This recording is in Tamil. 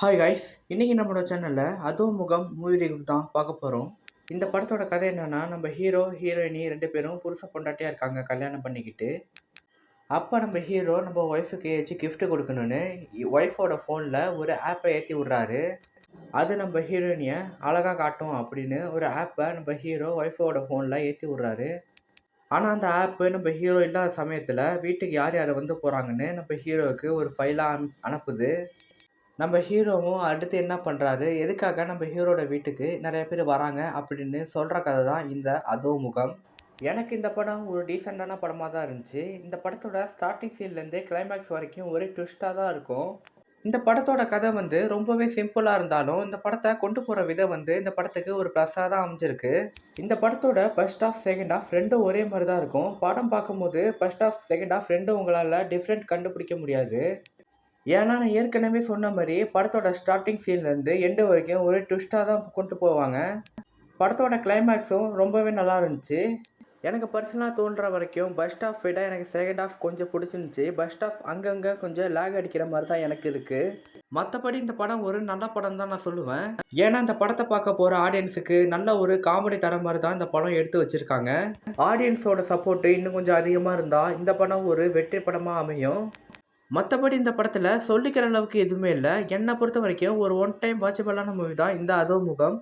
ஹாய் கைஸ், இன்னைக்கு நம்மளோட சேனலில் அதுவும் முகம் மூவி ரிவ்யூ தான் பார்க்க போகிறோம். இந்த படத்தோட கதை என்னன்னா, நம்ம ஹீரோ ஹீரோயினி ரெண்டு பேரும் புருஷ பொண்டாட்டியாக இருக்காங்க கல்யாணம் பண்ணிக்கிட்டு. அப்போ நம்ம ஹீரோ நம்ம ஒய்ஃபுக்கு ஏதாச்சும் gift கொடுக்கணும்னு ஒய்ஃபோட ஃபோனில் ஒரு ஆப்பை ஏற்றி விட்றாரு. அது நம்ம ஹீரோயினியை அழகாக காட்டும் அப்படின்னு ஒரு ஆப்பை நம்ம ஹீரோ ஒய்ஃபோட ஃபோனில் ஏற்றி விட்றாரு. ஆனால் அந்த ஆப்பு நம்ம ஹீரோ இல்லாத சமயத்தில் வீட்டுக்கு யார் யார் வந்து போகிறாங்கன்னு நம்ம ஹீரோவுக்கு ஒரு ஃபைலாக அனுப்புது. நம்ம ஹீரோவும் அடுத்து என்ன பண்ணுறாரு, எதுக்காக நம்ம ஹீரோட வீட்டுக்கு நிறைய பேர் வராங்க அப்படின்னு சொல்கிற கதை தான் இந்த அதோ முகம். எனக்கு இந்த படம் ஒரு டீசெண்டான படமாக தான் இருந்துச்சு. இந்த படத்தோட ஸ்டார்டிங் சீன்லேருந்து கிளைமேக்ஸ் வரைக்கும் ஒரே ட்விஸ்ட்டாக தான் இருக்கும். இந்த படத்தோட கதை வந்து ரொம்பவே சிம்பிளாக இருந்தாலும் இந்த படத்தை கொண்டு போகிற விதம் வந்து இந்த படத்துக்கு ஒரு ப்ளஸ்ஸாக தான் அமைஞ்சிருக்கு. இந்த படத்தோட ஃபர்ஸ்ட் ஆஃப் செகண்ட் ஆஃப் ரெண்டும் ஒரே மாதிரி தான் இருக்கும். படம் பார்க்கும்போது ஃபர்ஸ்ட் ஆஃப் செகண்ட் ஆஃப் ரெண்டும் உங்களால் டிஃப்ரெண்ட் கண்டுபிடிக்க முடியாது. ஏன்னா நான் ஏற்கனவே சொன்ன மாதிரி படத்தோட ஸ்டார்டிங் சீன்லேருந்து எண்டு வரைக்கும் ஒரு ட்விஸ்ட்டாக தான் கொண்டு போவாங்க. படத்தோட கிளைமேக்ஸும் ரொம்பவே நல்லா இருந்துச்சு. எனக்கு பர்சனலாக தோன்ற வரைக்கும் ஃபர்ஸ்ட் ஆஃப் விட எனக்கு செகண்ட் ஆஃப் கொஞ்சம் பிடிச்சிருந்துச்சி. ஃபர்ஸ்ட் ஆஃப் அங்கங்கே கொஞ்சம் லேக் அடிக்கிற மாதிரி தான் எனக்கு இருக்குது. மற்றபடி இந்த படம் ஒரு நல்ல படம் தான் நான் சொல்லுவேன். ஏன்னா இந்த படத்தை பார்க்க போகிற ஆடியன்ஸுக்கு நல்ல ஒரு காமெடி தர மாதிரி தான் இந்த படம் எடுத்து வச்சுருக்காங்க. ஆடியன்ஸோட சப்போர்ட்டு இன்னும் கொஞ்சம் அதிகமாக இருந்தால் இந்த படம் ஒரு வெற்றி படமாக அமையும். மற்றபடி இந்த படத்தில் சொல்லிக்கிற அளவுக்கு எதுவுமே இல்லை. என்னை பொறுத்த வரைக்கும் ஒரு ஒன் டைம் வாட்சபிளான மூவி தான் இந்த அதோ முகம்.